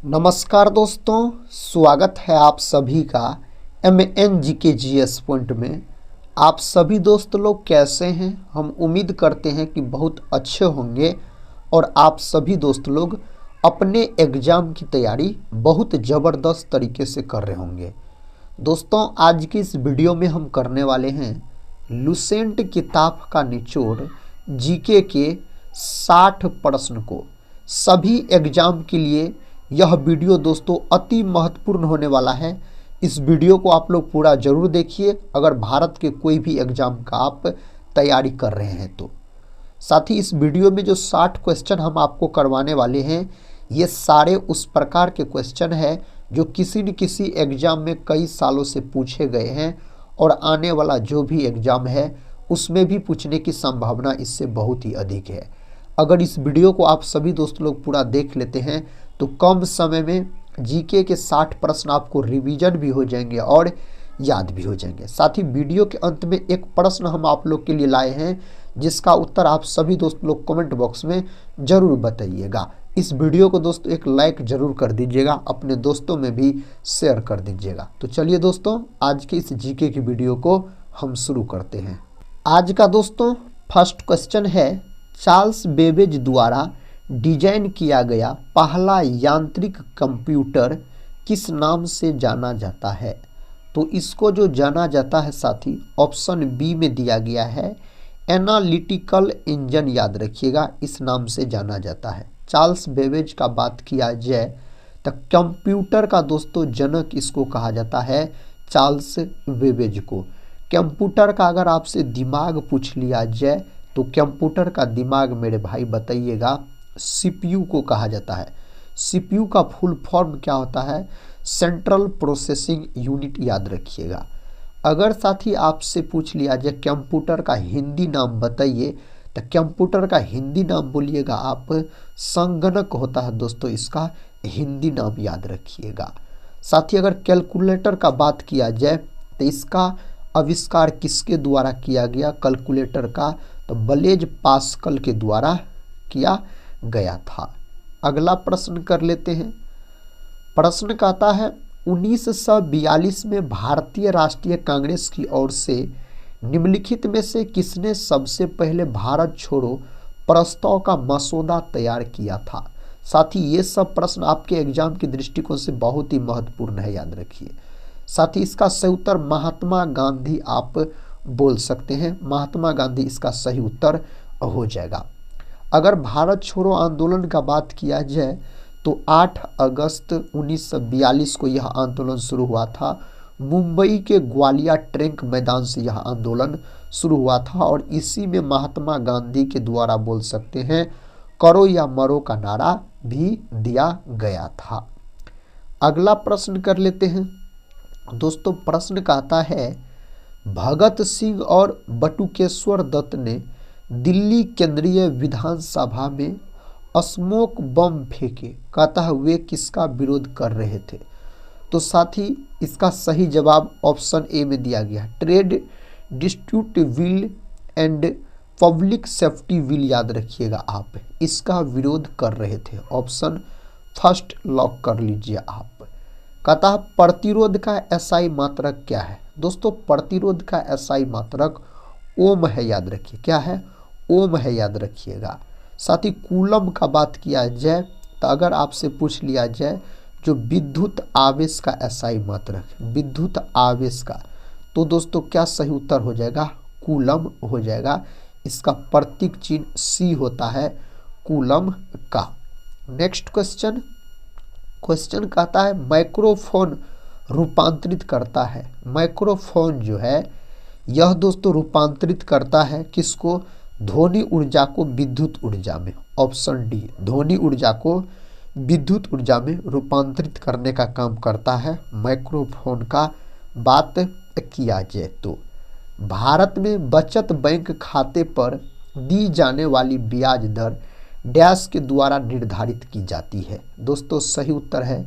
नमस्कार दोस्तों, स्वागत है आप सभी का MNGKGS पॉइंट में। आप सभी दोस्त लोग कैसे हैं? हम उम्मीद करते हैं कि बहुत अच्छे होंगे और आप सभी दोस्त लोग अपने एग्ज़ाम की तैयारी बहुत ज़बरदस्त तरीके से कर रहे होंगे। दोस्तों, आज की इस वीडियो में हम करने वाले हैं लुसेंट किताब का निचोड़ जीके के 60 प्रश्न को। सभी एग्ज़ाम के लिए यह वीडियो दोस्तों अति महत्वपूर्ण होने वाला है। इस वीडियो को आप लोग पूरा जरूर देखिए अगर भारत के कोई भी एग्ज़ाम का आप तैयारी कर रहे हैं तो। साथ ही इस वीडियो में जो 60 क्वेश्चन हम आपको करवाने वाले हैं, ये सारे उस प्रकार के क्वेश्चन हैं जो किसी न किसी एग्ज़ाम में कई सालों से पूछे गए हैं और आने वाला जो भी एग्ज़ाम है उसमें भी पूछने की संभावना इससे बहुत ही अधिक है। अगर इस वीडियो को आप सभी दोस्त लोग पूरा देख लेते हैं तो कम समय में जीके के 60 प्रश्न आपको रिवीजन भी हो जाएंगे और याद भी हो जाएंगे। साथ ही वीडियो के अंत में एक प्रश्न हम आप लोग के लिए लाए हैं जिसका उत्तर आप सभी दोस्त लोग कमेंट बॉक्स में ज़रूर बताइएगा। इस वीडियो को दोस्तों एक लाइक ज़रूर कर दीजिएगा, अपने दोस्तों में भी शेयर कर दीजिएगा। तो चलिए दोस्तों, आज के इस जीके की वीडियो को हम शुरू करते हैं। आज का दोस्तों फर्स्ट क्वेश्चन है, चार्ल्स बेबेज द्वारा डिजाइन किया गया पहला यांत्रिक कंप्यूटर किस नाम से जाना जाता है? तो इसको जो जाना जाता है साथी ऑप्शन बी में दिया गया है, एनालिटिकल इंजन। याद रखिएगा, इस नाम से जाना जाता है। चार्ल्स बेबेज का बात किया जाए तो कंप्यूटर का दोस्तों जनक इसको कहा जाता है, चार्ल्स बेबेज को। कंप्यूटर का अगर आपसे दिमाग पूछ लिया जाए तो कंप्यूटर का दिमाग मेरे भाई बताइएगा सीपीयू को कहा जाता है। सीपीयू का फुल फॉर्म क्या होता है? Central processing unit. याद रखिएगा। अगर साथी आपसे पूछ लिया जाए कंप्यूटर का हिंदी नाम बताइए तो कंप्यूटर का हिंदी नाम बोलिएगा आप संगणक होता है दोस्तों, इसका हिंदी नाम याद रखिएगा। साथी अगर कैलकुलेटर का बात किया जाए तो इसका आविष्कार किसके द्वारा किया गया कैलकुलेटर का? तो ब्लेज पास्कल के द्वारा किया गया था। अगला प्रश्न कर लेते हैं। प्रश्न कहता है, 1942 में भारतीय राष्ट्रीय कांग्रेस की ओर से निम्नलिखित में से किसने सबसे पहले भारत छोड़ो प्रस्ताव का मसौदा तैयार किया था? साथ ही ये सब प्रश्न आपके एग्जाम की दृष्टिकोण से बहुत ही महत्वपूर्ण है, याद रखिए। साथ ही इसका सही उत्तर महात्मा गांधी आप बोल सकते हैं, महात्मा गांधी इसका सही उत्तर हो जाएगा। अगर भारत छोड़ो आंदोलन का बात किया जाए तो 8 अगस्त 1942 को यह आंदोलन शुरू हुआ था। मुंबई के ग्वालिया ट्रैंक मैदान से यह आंदोलन शुरू हुआ था और इसी में महात्मा गांधी के द्वारा बोल सकते हैं करो या मरो का नारा भी दिया गया था। अगला प्रश्न कर लेते हैं दोस्तों। प्रश्न कहता है, भगत सिंह और बटुकेश्वर दत्त ने दिल्ली केंद्रीय विधानसभा में स्मोक बम फेंके, कहता है वे किसका विरोध कर रहे थे? तो साथी इसका सही जवाब ऑप्शन ए में दिया गया, trade dispute will and public safety will. याद रखिएगा आप, इसका विरोध कर रहे थे। ऑप्शन फर्स्ट लॉक कर लीजिए आप। कहता है प्रतिरोध का एसआई मात्रक क्या है? दोस्तों प्रतिरोध का एसआई मात्रक ओम है, याद रखिए। क्या है? ओम है, याद रखिएगा। साथ ही कूलम का बात किया जाए तो अगर आपसे पूछ लिया जाए जो विद्युत आवेश का एसआई मात्रक, विद्युत आवेश का, तो दोस्तों क्या सही उत्तर हो जाएगा? कूलम हो जाएगा। इसका प्रतीक चिन्ह सी होता है कूलम का। नेक्स्ट क्वेश्चन कहता है, माइक्रोफोन रूपांतरित करता है। माइक्रोफोन जो है यह दोस्तों रूपांतरित करता है किसको? ध्वनि ऊर्जा को विद्युत ऊर्जा में। ऑप्शन डी, ध्वनि ऊर्जा को विद्युत ऊर्जा में रूपांतरित करने का काम करता है माइक्रोफोन का। बात किया जाए तो भारत में बचत बैंक खाते पर दी जाने वाली ब्याज दर डैश के द्वारा निर्धारित की जाती है? दोस्तों सही उत्तर है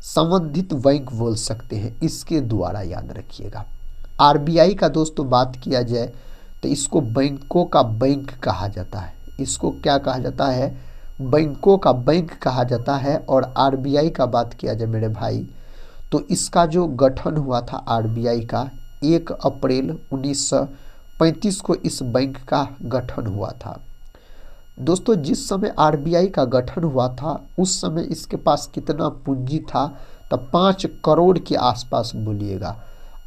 संबंधित बैंक बोल सकते हैं, इसके द्वारा। याद रखिएगा। आरबीआई का दोस्तों बात किया जाए तो इसको बैंकों का बैंक कहा जाता है। इसको क्या कहा जाता है? बैंकों का बैंक कहा जाता है। और आरबीआई का बात किया जाए मेरे भाई, तो इसका जो गठन हुआ था आरबीआई का 1 अप्रैल 1935 को इस बैंक का गठन हुआ था। दोस्तों जिस समय आरबीआई का गठन हुआ था उस समय इसके पास कितना पूंजी था, तो 5 करोड़ के आसपास बोलिएगा।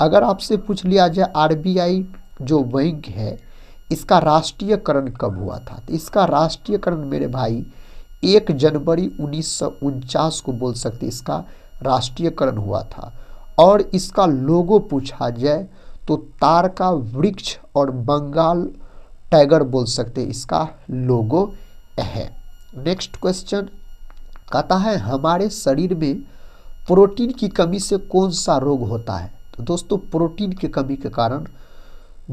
अगर आपसे पूछ लिया जाए आरबीआई जो बैंक है इसका राष्ट्रीयकरण कब हुआ था, तो इसका राष्ट्रीयकरण मेरे भाई 1 जनवरी 1949 को बोल सकते इसका राष्ट्रीयकरण हुआ था। और इसका लोगो पूछा जाए तो तार का वृक्ष और बंगाल टाइगर बोल सकते इसका लोगो है। नेक्स्ट क्वेश्चन कहता है हमारे शरीर में प्रोटीन की कमी से कौन सा रोग होता है। तो दोस्तों प्रोटीन की कमी के कारण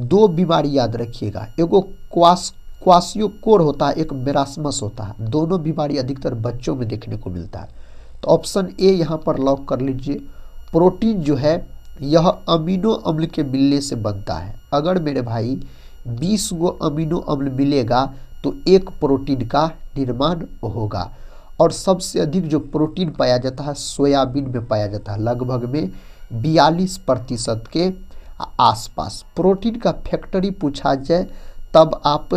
2 बीमारी याद रखिएगा, एगो क्वाशियोकोर होता है, एक मेरास्मस होता है। दोनों बीमारी अधिकतर बच्चों में देखने को मिलता है। तो ऑप्शन ए यहाँ पर लॉक कर लीजिए। प्रोटीन जो है यह अमीनो अम्ल के मिलने से बनता है। अगर मेरे भाई 20 गो अमीनो अम्ल मिलेगा तो एक प्रोटीन का निर्माण होगा। और सबसे अधिक जो प्रोटीन पाया जाता है सोयाबीन में पाया जाता है, लगभग में 42% के आसपास। प्रोटीन का फैक्ट्री पूछा जाए तब आप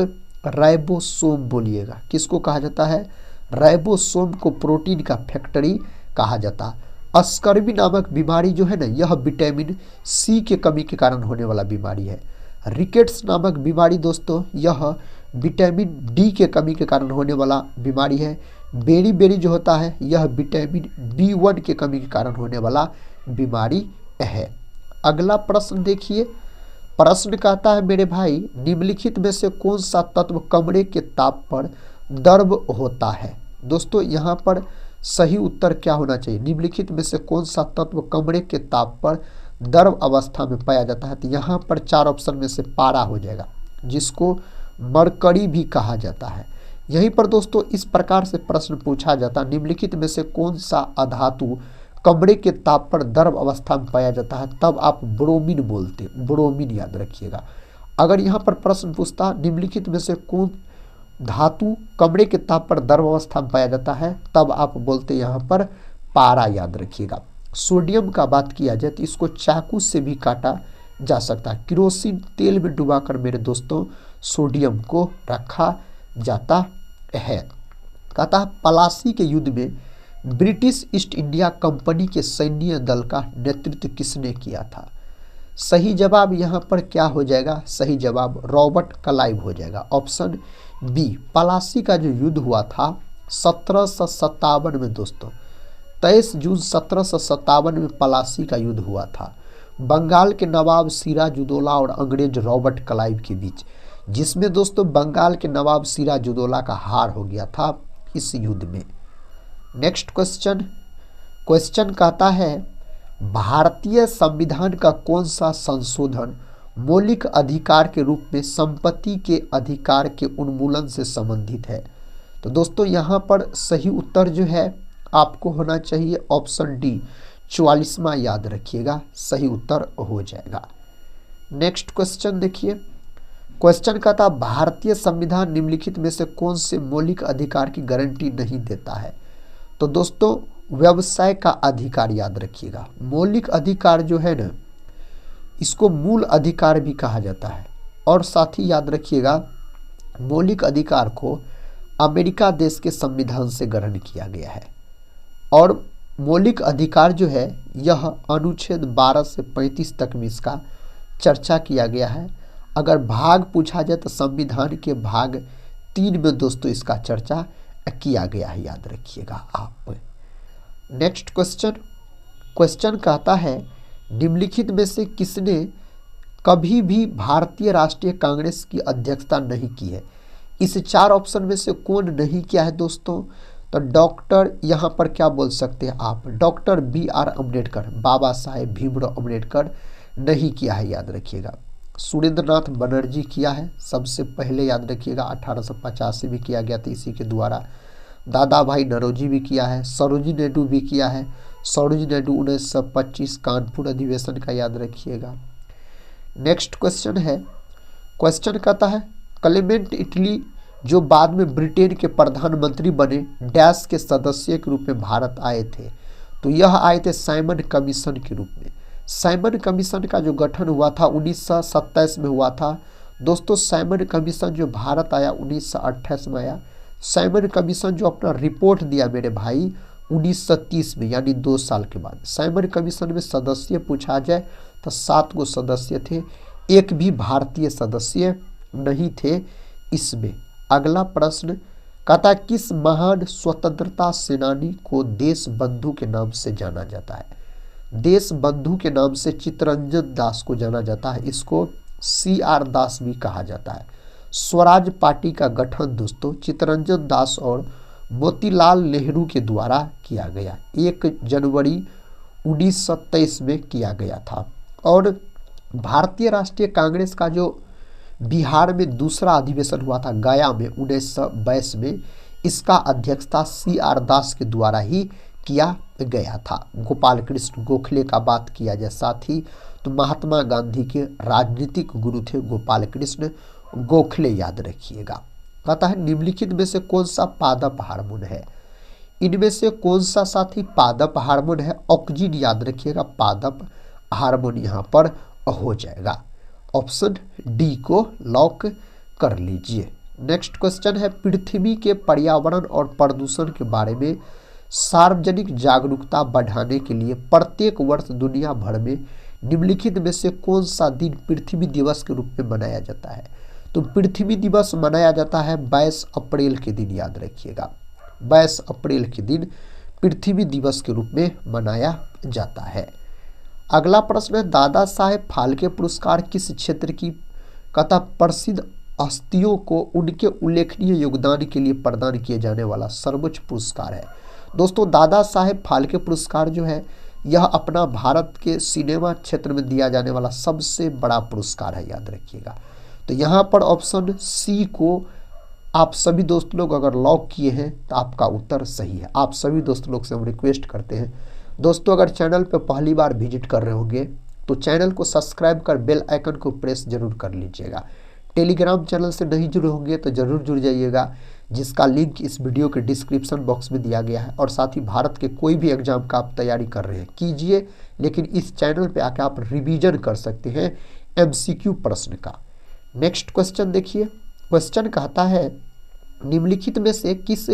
राइबोसोम बोलिएगा। किसको कहा जाता है? राइबोसोम को प्रोटीन का फैक्ट्री कहा जाता है। अस्कर्वी नामक बीमारी जो है ना, यह विटामिन सी के कमी के कारण होने वाला बीमारी है। रिकेट्स नामक बीमारी दोस्तों यह विटामिन डी के कमी के कारण होने वाला बीमारी है। बेरी जो होता है यह विटामिन B1 के कमी के कारण होने वाला बीमारी है। अगला प्रश्न देखिए, प्रश्न कहता है मेरे भाई निम्नलिखित में से कौन सा तत्व कमरे के ताप पर द्रव होता है। दोस्तों यहाँ पर सही उत्तर क्या होना चाहिए? निम्नलिखित में से कौन सा तत्व कमरे के ताप पर द्रव अवस्था में पाया जाता है? तो यहाँ पर 4 ऑप्शन में से पारा हो जाएगा, जिसको मरकरी भी कहा जाता है। यहीं पर दोस्तों इस प्रकार से प्रश्न पूछा जाता है, निम्नलिखित में से कौन सा अधातु कमरे के ताप पर द्रव अवस्था में पाया जाता है, तब आप ब्रोमीन बोलते, ब्रोमीन याद रखिएगा। अगर यहाँ पर प्रश्न पूछता निम्नलिखित में से कौन धातु कमरे के ताप पर द्रव अवस्था में पाया जाता है, तब आप बोलते यहाँ पर पारा याद रखिएगा। सोडियम का बात किया जाए तो इसको चाकू से भी काटा जा सकता है। केरोसिन तेल में डुबाकर मेरे दोस्तों सोडियम को रखा जाता है। कहता है पलासी के युद्ध में ब्रिटिश ईस्ट इंडिया कंपनी के सैन्य दल का नेतृत्व किसने किया था? सही जवाब यहाँ पर क्या हो जाएगा? सही जवाब रॉबर्ट क्लाइव हो जाएगा। Option B. पलासी का जो युद्ध हुआ था 1757 में दोस्तों, 23 जून 1757 में पलासी का युद्ध हुआ था बंगाल के नवाब सिराजुद्दौला और अंग्रेज रॉबर्ट क्लाइव के बीच, जिसमें दोस्तों बंगाल के नवाब सिराजुद्दौला का हार हो गया था इस युद्ध में। नेक्स्ट क्वेश्चन कहता है भारतीय संविधान का कौन सा संशोधन मौलिक अधिकार के रूप में संपत्ति के अधिकार के उन्मूलन से संबंधित है? तो दोस्तों यहाँ पर सही उत्तर जो है आपको होना चाहिए ऑप्शन डी 44वां याद रखिएगा, सही उत्तर हो जाएगा। नेक्स्ट क्वेश्चन देखिए, क्वेश्चन का था भारतीय संविधान निम्नलिखित में से कौन से मौलिक अधिकार की गारंटी नहीं देता है? तो दोस्तों व्यवसाय का अधिकार याद रखिएगा। मौलिक अधिकार जो है ना, इसको मूल अधिकार भी कहा जाता है। और साथ ही याद रखिएगा मौलिक अधिकार को अमेरिका देश के संविधान से ग्रहण किया गया है। और मौलिक अधिकार जो है यह अनुच्छेद 12 से 35 तक में इसका चर्चा किया गया है। अगर भाग पूछा जाए तो संविधान के भाग 3 में दोस्तों इसका चर्चा किया गया है, याद रखिएगा आप। नेक्स्ट क्वेश्चन कहता है निम्नलिखित में से किसने कभी भी भारतीय राष्ट्रीय कांग्रेस की अध्यक्षता नहीं की है? इस 4 ऑप्शन में से कौन नहीं किया है दोस्तों? तो डॉक्टर, यहाँ पर क्या बोल सकते हैं आप, डॉक्टर BR अम्बेडकर, बाबा साहेब भीमराव अम्बेडकर नहीं किया है, याद रखिएगा। सुरेंद्रनाथ बनर्जी किया है सबसे पहले, याद रखिएगा 1850 से भी किया गया था इसी के द्वारा। दादा भाई नौरोजी भी किया है, सरोजिनी नायडू भी किया है। सरोजिनी नायडू 1925 कानपुर अधिवेशन का, याद रखिएगा। नेक्स्ट क्वेश्चन कहता है क्लेमेंट इटली जो बाद में ब्रिटेन के प्रधानमंत्री बने डैश के सदस्य के रूप में भारत आए थे। तो यह आए थे साइमन कमीशन के रूप में। साइमन कमीशन का जो गठन हुआ था 1927 में हुआ था। दोस्तों साइमन कमीशन जो भारत आया 1928 में आया। साइमन कमीशन जो अपना रिपोर्ट दिया मेरे भाई 1930 में, यानी 2 साल के बाद। साइमन कमीशन में सदस्य पूछा जाए तो 7 गो सदस्य थे, एक भी भारतीय सदस्य नहीं थे इसमें। अगला प्रश्न कहता है किस महान स्वतंत्रता सेनानी को देश बंधु के नाम से जाना जाता है? देश बंधु के नाम से चित्तरंजन दास को जाना जाता है। इसको CR दास भी कहा जाता है। स्वराज पार्टी का गठन दोस्तों चित्तरंजन दास और मोतीलाल नेहरू के द्वारा किया गया, 1 जनवरी 1923 में किया गया था। और भारतीय राष्ट्रीय कांग्रेस का जो बिहार में दूसरा अधिवेशन हुआ था गया में 1922 में, इसका अध्यक्षता CR दास के द्वारा ही किया गया था। गोपाल कृष्ण गोखले का बात किया जाए साथ ही तो महात्मा गांधी के राजनीतिक गुरु थे गोपाल कृष्ण गोखले, याद रखिएगा। कहता है निम्नलिखित में से कौन सा पादप हार्मोन है? इनमें से कौन सा साथी पादप हार्मोन है? ऑक्सीजन, याद रखिएगा पादप हार्मोन यहाँ पर हो जाएगा। ऑप्शन डी को लॉक कर लीजिए। नेक्स्ट क्वेश्चन है पृथ्वी के पर्यावरण और प्रदूषण के बारे में सार्वजनिक जागरूकता बढ़ाने के लिए प्रत्येक वर्ष दुनिया भर में निम्नलिखित में से कौन सा दिन पृथ्वी दिवस के रूप में मनाया जाता है? तो पृथ्वी दिवस मनाया जाता है 22 अप्रैल के दिन, याद रखिएगा 22 अप्रैल के दिन पृथ्वी दिवस के रूप में मनाया जाता है। अगला प्रश्न है दादा साहेब फाल्के पुरस्कार किस क्षेत्र की कथा प्रसिद्ध हस्तियों को उनके उल्लेखनीय योगदान के लिए प्रदान किए जाने वाला सर्वोच्च पुरस्कार है? दोस्तों दादा साहेब फाल्के पुरस्कार जो है यह अपना भारत के सिनेमा क्षेत्र में दिया जाने वाला सबसे बड़ा पुरस्कार है, याद रखिएगा। तो यहाँ पर ऑप्शन सी को आप सभी दोस्त लोग अगर लॉक किए हैं तो आपका उत्तर सही है। आप सभी दोस्त लोग से हम रिक्वेस्ट करते हैं दोस्तों अगर चैनल पर पहली बार विजिट कर रहे होंगे तो चैनल को सब्सक्राइब कर बेल आइकन को प्रेस जरूर कर लीजिएगा। टेलीग्राम चैनल से नहीं जुड़े होंगे तो जरूर जुड़ जाइएगा, जिसका लिंक इस वीडियो के डिस्क्रिप्शन बॉक्स में दिया गया है। और साथ ही भारत के कोई भी एग्जाम का आप तैयारी कर रहे हैं कीजिए, लेकिन इस चैनल पे आकर आप रिवीजन कर सकते हैं MCQ प्रश्न का। नेक्स्ट क्वेश्चन देखिए, क्वेश्चन कहता है निम्नलिखित में से किस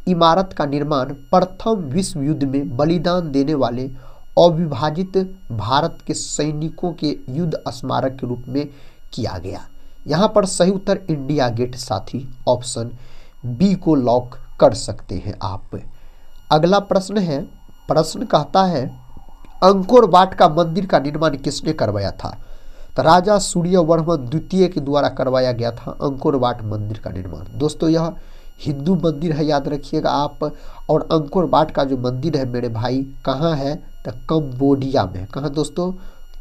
इमारत का निर्माण प्रथम विश्व युद्ध में बलिदान देने वाले अविभाजित भारत के सैनिकों के युद्ध स्मारक के रूप में किया गया? यहाँ पर सही उत्तर इंडिया गेट साथी, ऑप्शन बी को लॉक कर सकते हैं आप। अगला प्रश्न है, प्रश्न कहता है अंकोर वाट का मंदिर का निर्माण किसने करवाया था? तो राजा सूर्यवर्मन द्वितीय के द्वारा करवाया गया था अंकोर वाट मंदिर का निर्माण। दोस्तों यह हिंदू मंदिर है, याद रखिएगा आप। और अंकोर वाट का जो मंदिर है मेरे भाई कहाँ है? तो कंबोडिया में। कहाँ दोस्तों?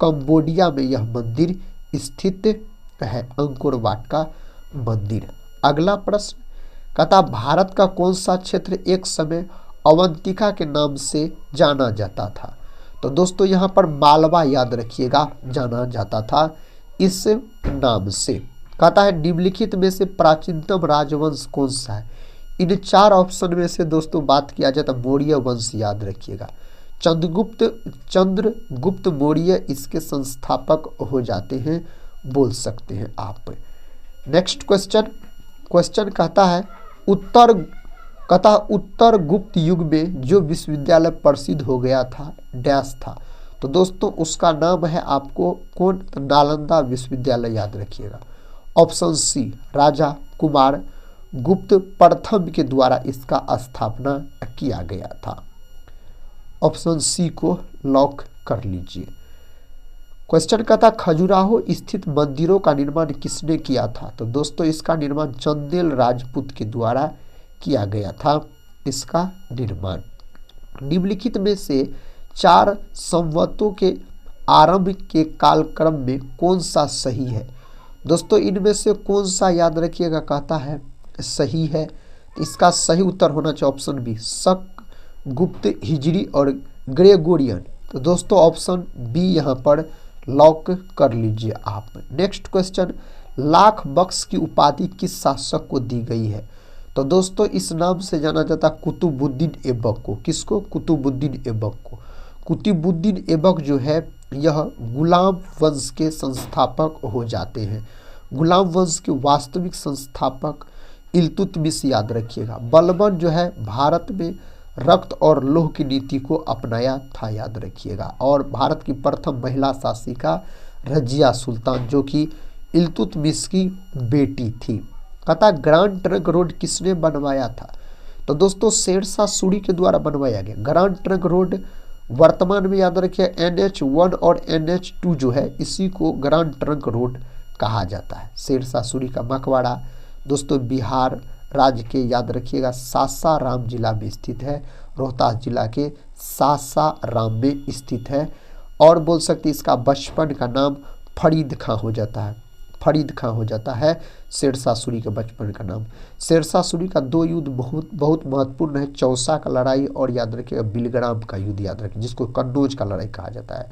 कंबोडिया में यह मंदिर स्थित है, अंकोर वाट का मंदिर। अगला प्रश्न कहता भारत का कौन सा क्षेत्र एक समय अवंतिका के नाम से जाना जाता था? तो दोस्तों यहाँ पर मालवा, याद रखिएगा, जाना जाता था इस नाम से। कहता है निम्नलिखित में से प्राचीनतम राजवंश कौन सा है? इन 4 ऑप्शन में से दोस्तों बात किया जाए तो मौर्य वंश, याद रखिएगा। चंद्रगुप्त मौर्य इसके संस्थापक हो जाते हैं, बोल सकते हैं आप। नेक्स्ट क्वेश्चन कहता है उत्तर गुप्त युग में जो विश्वविद्यालय प्रसिद्ध हो गया था डैश था? तो दोस्तों उसका नाम है आपको कौन? नालंदा विश्वविद्यालय, याद रखिएगा। ऑप्शन सी राजा कुमार गुप्त प्रथम के द्वारा इसका स्थापना किया गया था। ऑप्शन सी को लॉक कर लीजिए। क्वेश्चन कहता खजुराहो स्थित मंदिरों का निर्माण किसने किया था? तो दोस्तों इसका निर्माण चंदेल राजपूत के द्वारा किया गया था इसका निर्माण। निम्नलिखित में से 4 संवतों के आरंभ के कालक्रम में कौन सा सही है? दोस्तों इनमें से कौन सा, याद रखिएगा, कहता है सही है? इसका सही उत्तर होना चाहिए ऑप्शन बी, शक, गुप्त, हिजरी और ग्रेगोरियन। तो दोस्तों ऑप्शन बी यहाँ पर लॉक कर लीजिए आप। नेक्स्ट क्वेश्चन लाख बख्श की उपाधि किस शासक को दी गई है? तो दोस्तों इस नाम से जाना जाता है कुतुबुद्दीन ऐबक को। किसको? कुतुबुद्दीन ऐबक को। कुतुबुद्दीन ऐबक जो है यह गुलाम वंश के संस्थापक हो जाते हैं। गुलाम वंश के वास्तविक संस्थापक इल्तुतमिश, याद रखिएगा। बलबन जो है भारत में रक्त और लौह की नीति को अपनाया था, याद रखिएगा। और भारत की प्रथम महिला शासिका रजिया सुल्तान, जो कि इल्तुतमिश की बेटी थी। कहता ग्रांड ट्रंक रोड किसने बनवाया था? तो दोस्तों शेरशाह सूरी के द्वारा बनवाया गया। ग्रांड ट्रंक रोड वर्तमान में, याद रखिए, NH1 और NH2 जो है इसी को ग्रांड ट्रंक रोड कहा जाता है। शेरशाह सूरी का मकबरा दोस्तों बिहार राज्य के, याद रखिएगा, सासाराम जिला में स्थित है। रोहतास जिला के सासाराम में स्थित है। और बोल सकते इसका बचपन का नाम फरीद खां हो जाता है। फरीद खां हो जाता है शेरशाह सूरी के बचपन का नाम। शेरशाह सूरी का 2 युद्ध बहुत महत्वपूर्ण है। चौसा का लड़ाई और याद रखिएगा बिलग्राम का युद्ध, याद रखिए, जिसको कन्नौज का लड़ाई कहा जाता है।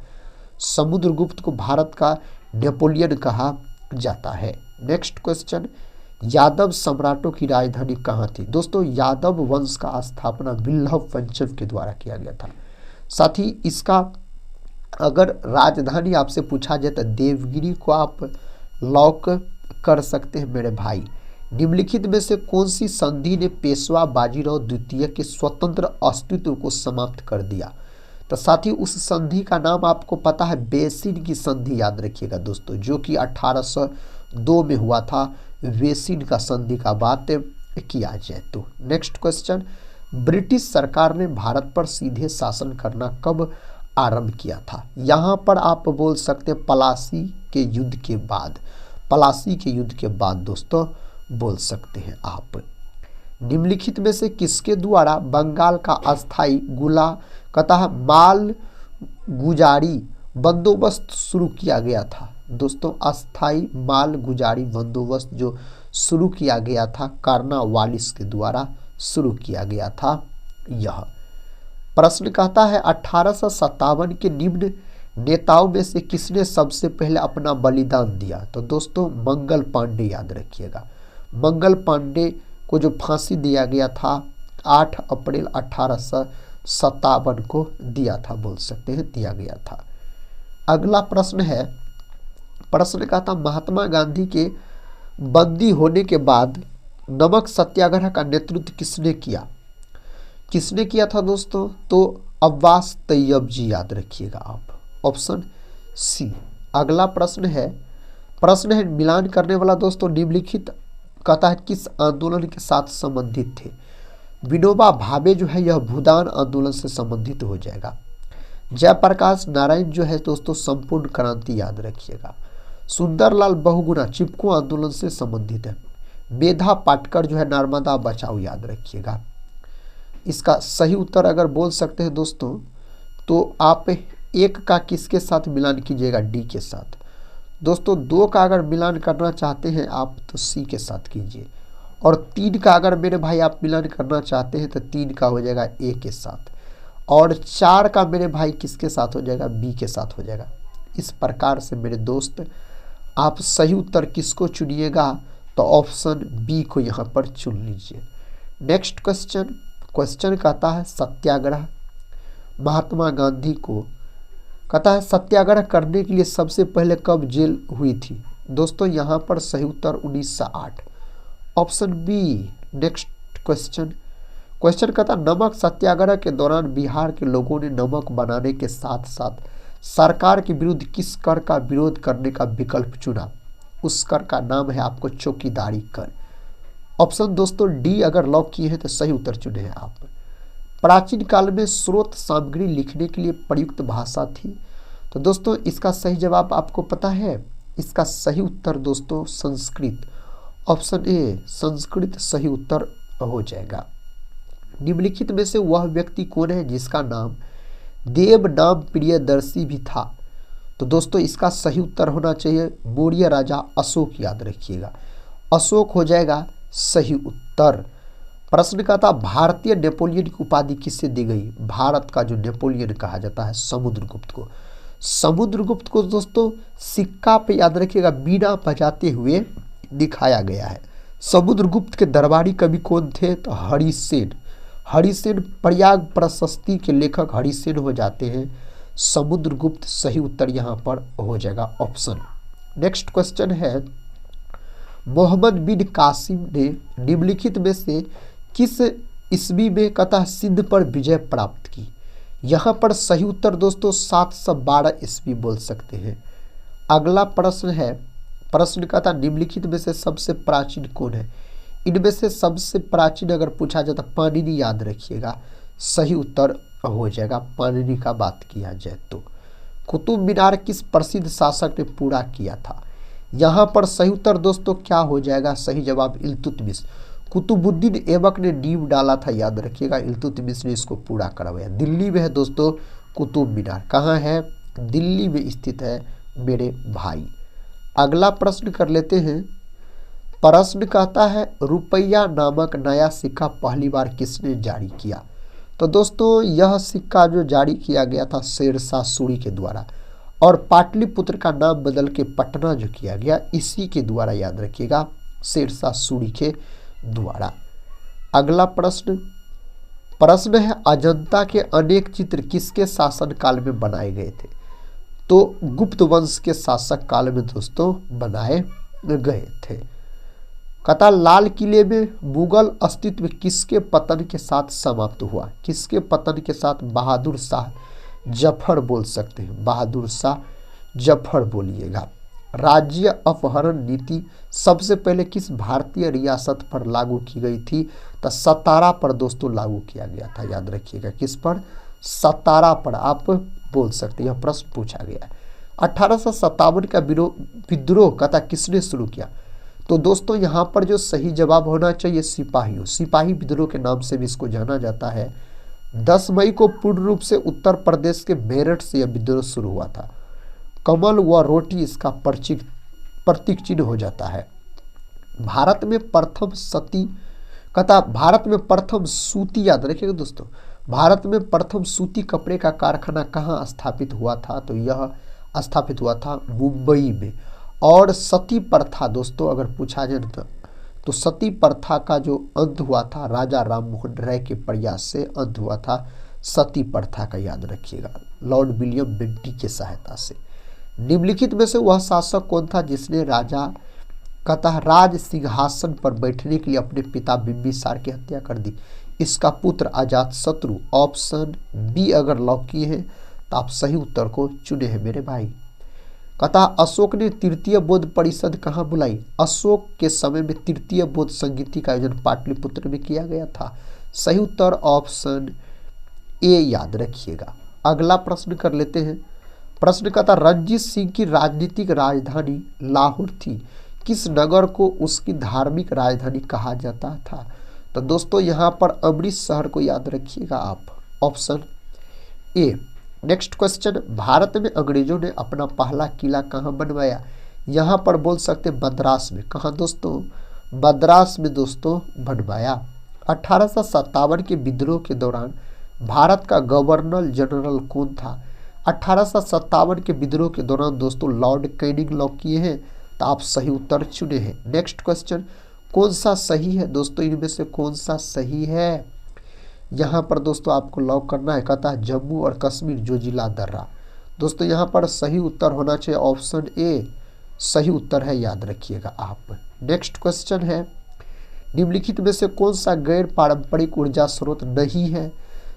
समुद्रगुप्त को भारत का नेपोलियन कहा जाता है। नेक्स्ट क्वेश्चन, यादव सम्राटों की राजधानी कहाँ थी? दोस्तों यादव वंश का स्थापना विल्लभ पंचम के द्वारा किया गया था। साथ ही इसका अगर राजधानी आपसे पूछा जाए तो देवगिरी को आप लॉक कर सकते हैं मेरे भाई। निम्नलिखित में से कौन सी संधि ने पेशवा बाजीराव द्वितीय के स्वतंत्र अस्तित्व को समाप्त कर दिया? तो साथ ही उस संधि का नाम आपको पता है, बेसिन की संधि, याद रखिएगा दोस्तों, जो कि 1802 में हुआ था। बेसिन का संधि का बात किया जाए तो। नेक्स्ट क्वेश्चन, ब्रिटिश सरकार ने भारत पर सीधे शासन करना कब आरंभ किया था? यहाँ पर आप बोल सकते पलासी के युद्ध के बाद। पलासी के युद्ध के बाद दोस्तों बोल सकते हैं आप। निम्नलिखित में से किसके द्वारा बंगाल का अस्थायी माल गुजारी बंदोबस्त शुरू किया गया था? दोस्तों अस्थाई माल गुजारी बंदोबस्त जो शुरू किया गया था कार्नवालिस के द्वारा शुरू किया गया था। यह प्रश्न कहता है 1857 के निम्न नेताओं में से किसने सबसे पहले अपना बलिदान दिया? तो दोस्तों मंगल पांडे, याद रखिएगा। मंगल पांडे को जो फांसी दिया गया था 8 अप्रैल 1857 को दिया था, बोल सकते हैं दिया गया था। अगला प्रश्न है, प्रश्न का था महात्मा गांधी के बंदी होने के बाद नमक सत्याग्रह का नेतृत्व किसने किया? किसने किया था दोस्तों? तो अब्बास तैयब जी, याद रखिएगा आप, ऑप्शन सी। अगला प्रश्न है मिलान करने वाला दोस्तों निम्नलिखित कहता है किस आंदोलन के साथ संबंधित थे? विनोबा भावे जो है यह भूदान आंदोलन से संबंधित हो जाएगा। जयप्रकाश नारायण जो है दोस्तों संपूर्ण क्रांति, याद रखिएगा। सुंदरलाल बहुगुणा चिपको आंदोलन से संबंधित है। मेधा पाटकर जो है नर्मदा बचाओ, याद रखिएगा। इसका सही उत्तर अगर बोल सकते हैं दोस्तों तो आप 1 का किसके साथ मिलान कीजिएगा? डी के साथ। दोस्तों 2 का अगर मिलान करना चाहते हैं आप तो सी के साथ कीजिए। और 3 का अगर मेरे भाई आप मिलान करना चाहते हैं तो 3 का हो जाएगा ए के साथ। और 4 का मेरे भाई किसके साथ हो जाएगा? बी के साथ हो जाएगा। इस प्रकार से मेरे दोस्त आप सही उत्तर किसको चुनिएगा? तो ऑप्शन बी को यहाँ पर चुन लीजिए। नेक्स्ट क्वेश्चन कहता है सत्याग्रह। महात्मा गांधी को कहता है सत्याग्रह करने के लिए सबसे पहले कब जेल हुई थी? दोस्तों यहाँ पर सही उत्तर 1908, ऑप्शन बी। नेक्स्ट क्वेश्चन कहता नमक सत्याग्रह के दौरान बिहार के लोगों ने नमक बनाने के साथ साथ सरकार के विरुद्ध किस कर का विरोध करने का विकल्प चुना? उस कर का नाम है आपको चौकीदारी कर। ऑप्शन दोस्तों डी अगर लॉक किए हैं तो सही उत्तर चुने हैं आप। प्राचीन काल में स्रोत सामग्री लिखने के लिए प्रयुक्त भाषा थी? तो दोस्तों इसका सही जवाब आपको पता है? इसका सही उत्तर दोस्तों संस्कृत, ऑप्शन ए संस्कृत सही उत्तर हो जाएगा। निम्नलिखित में से वह व्यक्ति कौन है जिसका नाम देव नाम प्रियदर्शी भी था? तो दोस्तों इसका सही उत्तर होना चाहिए मौर्य राजा अशोक, याद रखिएगा। अशोक हो जाएगा सही उत्तर। प्रश्न का था भारतीय नेपोलियन की उपाधि किससे दी गई? भारत का जो नेपोलियन कहा जाता है समुद्रगुप्त को। समुद्रगुप्त को दोस्तों सिक्का पे याद रखिएगा बीना बजाते हुए दिखाया गया है। समुद्रगुप्त के दरबारी कवि कौन थे? तो हरिसेन। हरिसेन प्रयाग प्रशस्ति के लेखक हरिसेन हो जाते हैं। समुद्रगुप्त सही उत्तर यहाँ पर हो जाएगा ऑप्शन। नेक्स्ट क्वेश्चन है, मोहम्मद बिन कासिम ने निम्नलिखित में से किस ईस्वी में कतः सिंध पर विजय प्राप्त की? यहाँ पर सही उत्तर दोस्तों 712 ईस्वी बोल सकते हैं। अगला प्रश्न है, प्रश्न का था निम्नलिखित में से सबसे प्राचीन कौन है? इनमें से सबसे प्राचीन अगर पूछा जाए तो पाणिनि याद रखिएगा, सही उत्तर हो जाएगा पाणिनि का बात किया जाए तो। कुतुब मीनार किस प्रसिद्ध शासक ने पूरा किया था? यहाँ पर सही उत्तर दोस्तों क्या हो जाएगा? सही जवाब इल्तुतमिश। कुतुबुद्दीन ऐबक ने नींव डाला था, याद रखिएगा। इल्तुतमिश ने इसको पूरा करवाया। दिल्ली में है दोस्तों कुतुब मीनार। कहाँ है? दिल्ली में स्थित है मेरे भाई। अगला प्रश्न कर लेते हैं। प्रश्न कहता है रुपया नामक नया सिक्का पहली बार किसने जारी किया? तो दोस्तों यह सिक्का जो जारी किया गया था शेरशाह सूरी के द्वारा, और पाटलिपुत्र का नाम बदल के पटना जो किया गया इसी के द्वारा, याद रखिएगा, शेरशाह सूरी के द्वारा। अगला प्रश्न है अजंता के अनेक चित्र किसके शासन काल में बनाए गए थे? तो गुप्त वंश के शासक काल में दोस्तों बनाए गए थे। कहता लाल किले में मुगल अस्तित्व किसके पतन के साथ समाप्त हुआ? किसके पतन के साथ? बहादुर शाह जफर बोल सकते हैं, बहादुर शाह जफर बोलिएगा। राज्य अपहरण नीति सबसे पहले किस भारतीय रियासत पर लागू की गई थी? तो सतारा पर दोस्तों लागू किया गया था, याद रखिएगा। किस पर? सतारा पर आप बोल सकते हैं, यह प्रश्न पूछा गया है। 1857 का विद्रोह कहता किसने शुरू किया? तो दोस्तों यहाँ पर जो सही जवाब होना चाहिए सिपाहियों, सिपाही विद्रोह के नाम से भी इसको जाना जाता है। 10 मई को पूर्ण रूप से उत्तर प्रदेश के मेरठ से यह विद्रोह शुरू हुआ था। कमल व रोटी इसका प्रतीक चिन्ह हो जाता है। भारत में प्रथम सती कहता भारत में प्रथम सूती, याद रखिएगा दोस्तों, भारत में प्रथम सूती कपड़े का कारखाना कहाँ स्थापित हुआ था? तो यह स्थापित हुआ था मुंबई में। और सती प्रथा दोस्तों अगर पूछा जाए तो सती प्रथा का जो अंत हुआ था राजा राम मोहन राय के प्रयास से अंत हुआ था सती प्रथा का, याद रखिएगा, लॉर्ड विलियम बेंटी के सहायता से। निम्नलिखित में से वह शासक कौन था जिसने राज सिंहासन पर बैठने के लिए अपने पिता बिंबिसार की हत्या कर दी? इसका पुत्र अजातशत्रु। ऑप्शन बी अगर लॉक किए हैं तो आप सही उत्तर को चुने हैं मेरे भाई। कहता अशोक ने तृतीय बौद्ध परिषद कहाँ बुलाई? अशोक के समय में तृतीय बौद्ध संगीति का आयोजन पाटलिपुत्र में किया गया था। सही उत्तर ऑप्शन ए, याद रखिएगा। अगला प्रश्न कर लेते हैं। प्रश्न कहता रणजीत सिंह की राजनीतिक राजधानी लाहौर थी, किस नगर को उसकी धार्मिक राजधानी कहा जाता था? तो दोस्तों यहाँ पर अमृतसर को याद रखिएगा आप, option A. Next question, Bharat में अंग्रेजों ने अपना पहला किला कहाँ बनवाया? यहाँ पर बोल सकते मद्रास में। कहाँ दोस्तों? मद्रास में दोस्तों बनवाया। 1857 के विद्रोह के दौरान भारत का गवर्नर जनरल कौन था? 1857 के विद्रोह के दौरान दोस्तों लॉर्ड कैनिंग लॉक किए हैं, तो आप सही उत्तर चुने हैं। नेक्स्ट क्वेश्चन, कौन सा सही है दोस्तों? इनमें से कौन सा सही है? यहाँ पर दोस्तों आपको लॉक करना है। कहता है जम्मू और कश्मीर जोजिला दर्रा। दोस्तों यहाँ पर सही उत्तर होना चाहिए ऑप्शन ए, सही उत्तर है, याद रखिएगा आप। नेक्स्ट क्वेश्चन है, निम्नलिखित में से कौन सा गैर पारंपरिक ऊर्जा स्रोत नहीं है?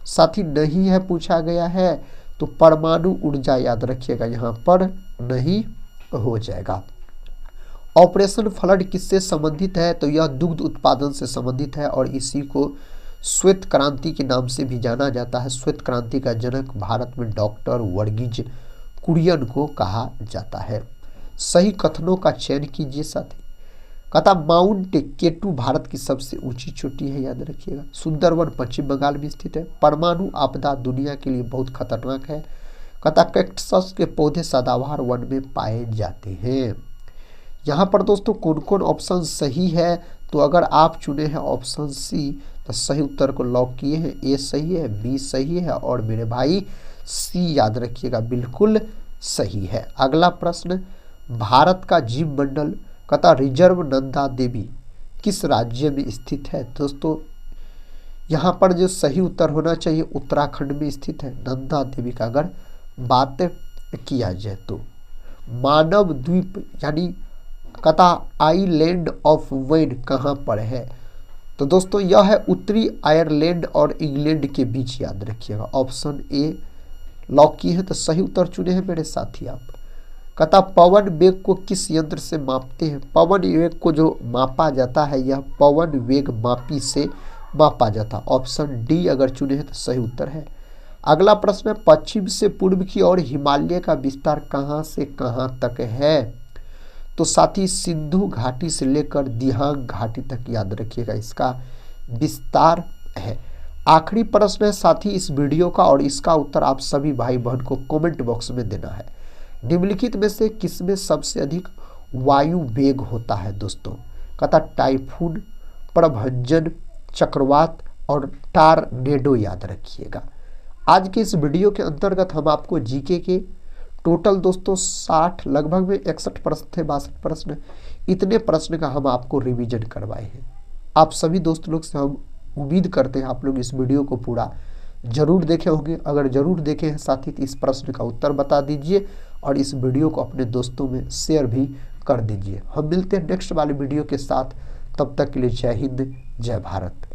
साथ ही नहीं है पूछा गया है तो परमाणु ऊर्जा, याद रखिएगा, यहाँ पर नहीं हो जाएगा। ऑपरेशन फ्लड किससे संबंधित है? तो यह दुग्ध उत्पादन से संबंधित है और इसी को श्वेत क्रांति के नाम से भी जाना जाता है। श्वेत क्रांति का जनक भारत में डॉक्टर वर्गीज कुरियन को कहा जाता है। सही कथनों का चयन कीजिए साथी। कहता माउंट केटू भारत की सबसे ऊंची चोटी है, याद रखिएगा। सुंदरवन पश्चिम बंगाल में स्थित है। परमाणु आपदा दुनिया के लिए बहुत खतरनाक है। कहता कैक्टस के पौधे सदाबहार वन में पाए जाते हैं। यहाँ पर दोस्तों कौन कौन ऑप्शन सही है? तो अगर आप चुने हैं ऑप्शन सी तो सही उत्तर को लॉक किए हैं। ए सही है, बी सही है और मेरे भाई सी, याद रखिएगा, बिल्कुल सही है। अगला प्रश्न, भारत का जीव मंडल कथा रिजर्व नंदा देवी किस राज्य में स्थित है? दोस्तों यहाँ पर जो सही उत्तर होना चाहिए उत्तराखंड में स्थित है। नंदा देवी का अगर बात किया जाए तो मानव द्वीप यानी कथा आइलैंड ऑफ वैन कहाँ पर है? तो दोस्तों यह है उत्तरी आयरलैंड और इंग्लैंड के बीच, याद रखिएगा। ऑप्शन ए लॉक की है तो सही उत्तर चुने हैं मेरे साथी आप। कथा पवन वेग को किस यंत्र से मापते हैं? पवन वेग को जो मापा जाता है यह पवन वेग मापी से मापा जाता है। ऑप्शन डी अगर चुने हैं तो सही उत्तर है। अगला प्रश्न है, पश्चिम से पूर्व की ओर हिमालय का विस्तार कहाँ से कहाँ तक है? तो साथी सिंधु घाटी से लेकर दिहांग घाटी तक, याद रखिएगा, इसका विस्तार है। आखिरी प्रश्न है साथी इस वीडियो का, और इसका उत्तर आप सभी भाई बहन को कमेंट बॉक्स में देना है। निम्नलिखित में से किसमें सबसे अधिक वायु वेग होता है? दोस्तों कथा टाइफून, प्रभंजन, चक्रवात और टारनेडो, याद रखिएगा। आज के इस वीडियो के अंतर्गत हम आपको जीके के टोटल दोस्तों 60 लगभग में 61 प्रश्न थे, 62 प्रश्न, इतने प्रश्न का हम आपको रिवीजन करवाए हैं। आप सभी दोस्त लोग से हम उम्मीद करते हैं आप लोग इस वीडियो को पूरा जरूर देखे होंगे। अगर जरूर देखे हैं साथी तो इस प्रश्न का उत्तर बता दीजिए और इस वीडियो को अपने दोस्तों में शेयर भी कर दीजिए। हम मिलते हैं नेक्स्ट वाले वीडियो के साथ, तब तक के लिए जय हिंद, जय भारत।